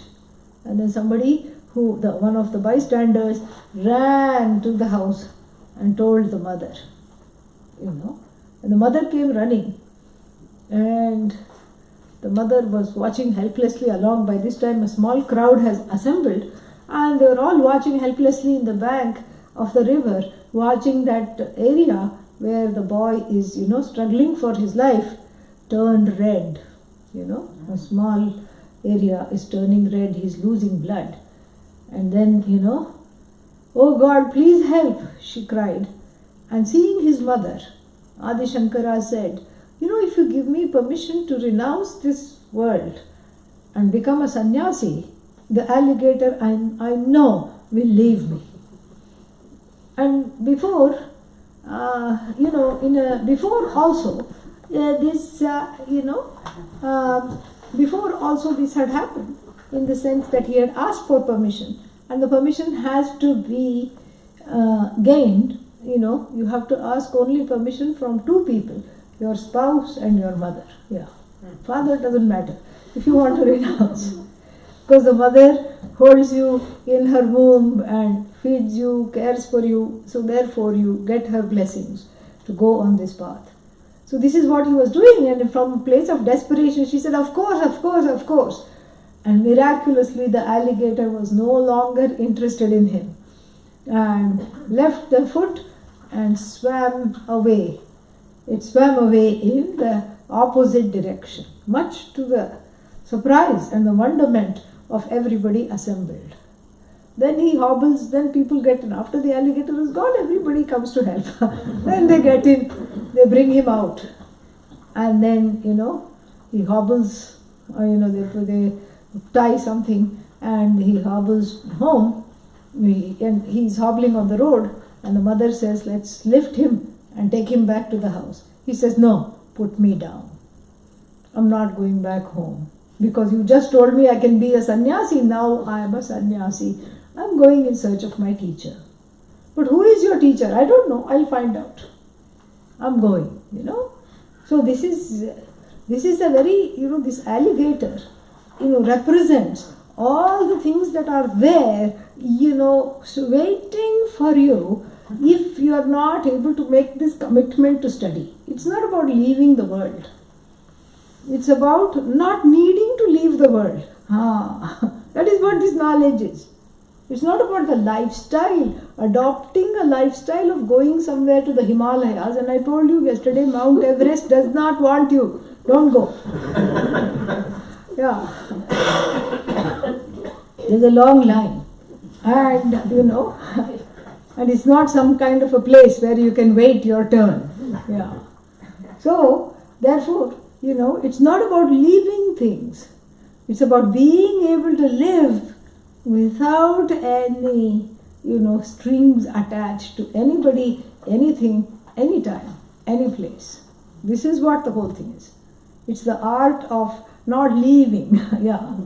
Speaker 1: And then somebody one of the bystanders ran to the house and told the mother, you know. And the mother came running, and the mother was watching helplessly along. By this time a small crowd has assembled, and they were all watching helplessly in the bank of the river, watching that area where the boy is, you know, struggling for his life, turned red. You know, a small area is turning red, he's losing blood. And then, you know, oh God, please help, she cried. And seeing his mother, Adi Shankara said, you know, if you give me permission to renounce this world and become a sannyasi, the alligator I know will leave me. And before, you know, before also this had happened, in the sense that he had asked for permission, and the permission has to be gained. You know, you have to ask only permission from 2 people, your spouse and your mother. Yeah, father doesn't matter if you want to renounce, because the mother holds you in her womb and feeds you, cares for you, so therefore you get her blessings to go on this path. So this is what he was doing, and from a place of desperation she said, of course, of course, of course. And miraculously the alligator was no longer interested in him and left the foot and swam away. It swam away in the opposite direction, much to the surprise and the wonderment of everybody assembled. Then he hobbles, then people get in. After the alligator is gone, everybody comes to help. Then they get in, they bring him out. And then, you know, he hobbles, they tie something and he hobbles home. And he's hobbling on the road, and the mother says, let's lift him and take him back to the house. He says, no, put me down. I'm not going back home. Because you just told me I can be a sannyasi, now I am a sannyasi. I'm going in search of my teacher. But who is your teacher? I don't know. I'll find out. I'm going, you know. So this is a very, you know, this alligator, you know, represents all the things that are there, you know, waiting for you if you are not able to make this commitment to study. It's not about leaving the world. It's about not needing to leave the world. That is what this knowledge is. It's not about the lifestyle, adopting a lifestyle of going somewhere to the Himalayas. And I told you yesterday, Mount Everest does not want you. Don't go. Yeah. There's a long line. And, you know, and it's not some kind of a place where you can wait your turn. Yeah. So, therefore, it's not about leaving things. It's about being able to live without any, strings attached to anybody, anything, anytime, any place. This is what the whole thing is. It's the art of not leaving. Yeah.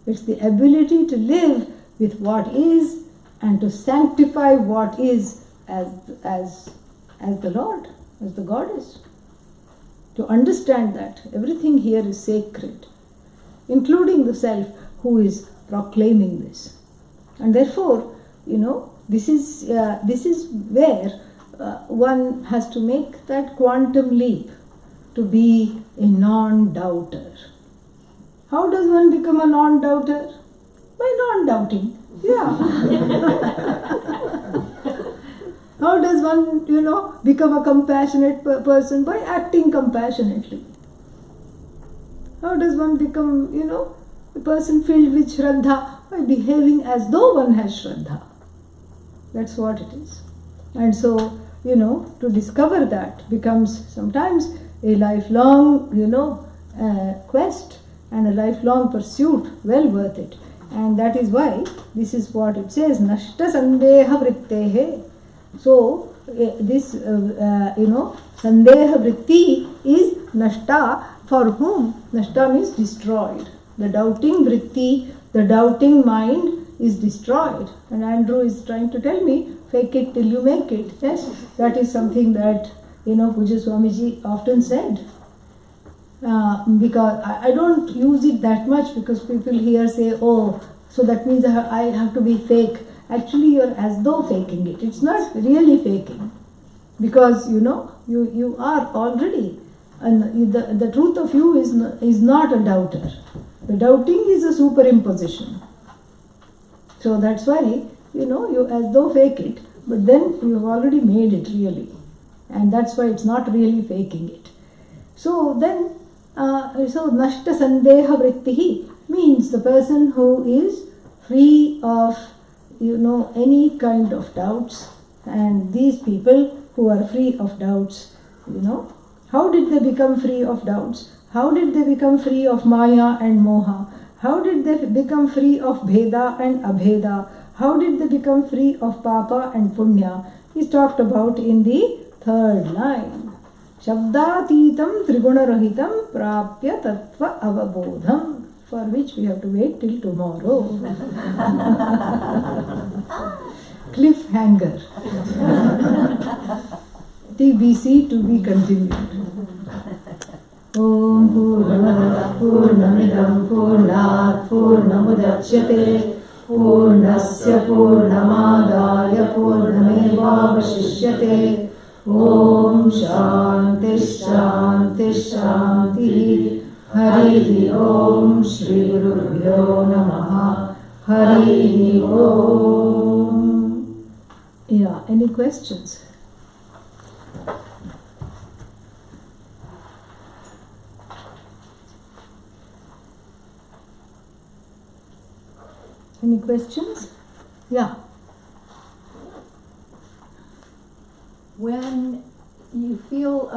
Speaker 1: It's the ability to live with what is and to sanctify what is as the Lord, as the Goddess. To understand that everything here is sacred, including the self who is proclaiming this. And therefore, this is where one has to make that quantum leap to be a non-doubter. How does one become a non-doubter? By non-doubting. Yeah. How does one, become a compassionate person? By acting compassionately. How does one become, a person filled with Shraddha? By behaving as though one has Shraddha. That's what it is. And so, to discover that becomes sometimes a lifelong, quest and a lifelong pursuit, well worth it. And that is why this is what it says, Nashta Sandeha Vrittehe. So, this, Sandeha Vritti is Nashta, for whom? Nashta means destroyed. The doubting Vritti, the doubting mind is destroyed. And Andrew is trying to tell me, fake it till you make it. Yes, that is something that, Puja Swamiji often said. Because I don't use it that much because people here say, oh, so that means I have to be fake. Actually, you're as though faking it. It's not really faking. Because, you are already, and the truth of you is not a doubter. The doubting is a superimposition. So that's why, you as though fake it, but then you've already made it really. And that's why it's not really faking it. So then, Nashta Sandeha Vrittihi means the person who is free of, any kind of doubts. And these people who are free of doubts, how did they become free of doubts? How did they become free of Maya and Moha? How did they become free of Bheda and Abheda? How did they become free of Papa and Punya? Is talked about in the third line. Shabdatitam Trigunarahitam Prapya Tattva Avabodham, for which we have to wait till tomorrow. Cliffhanger. TBC, to be continued. Om Purnamada Purnamidam Purnat Purnamudachyate Purnasya Purnamadaya Purnamevavashishyate. Om Shanti Shanti Shanti. Hari Om Shri Gurubhyo Namaha. Hari Om. Yeah, any questions? Any questions? Yeah.
Speaker 4: When you feel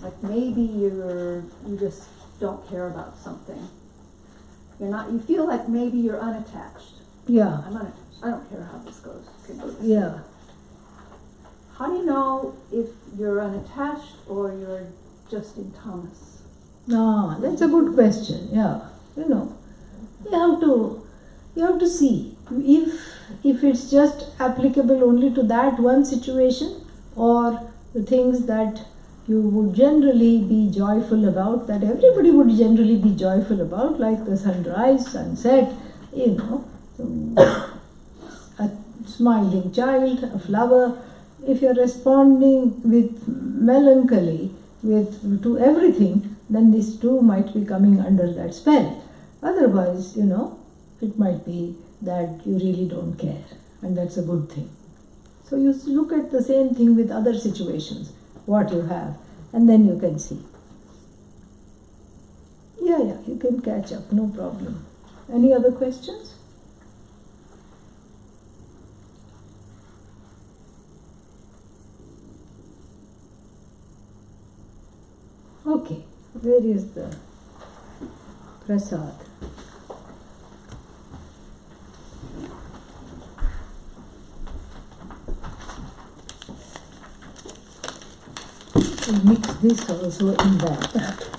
Speaker 4: like maybe you just don't care about something, you feel like maybe you're unattached.
Speaker 1: Yeah.
Speaker 4: I'm unattached. I don't care how this goes. It can go this way.
Speaker 1: Yeah.
Speaker 4: How do you know if you're unattached or you're just in Thomas?
Speaker 1: Ah, that's a good question. Yeah. You have to see if it's just applicable only to that one situation, or the things that you would generally be joyful about, that everybody would generally be joyful about, like the sunrise, sunset, a smiling child, a flower. If you're responding with melancholy to everything, then these two might be coming under that spell. Otherwise, it might be that you really don't care, and that's a good thing. So you look at the same thing with other situations, what you have, and then you can see. Yeah, you can catch up, no problem. Any other questions? Okay, where is the prasad? Mix this also in that.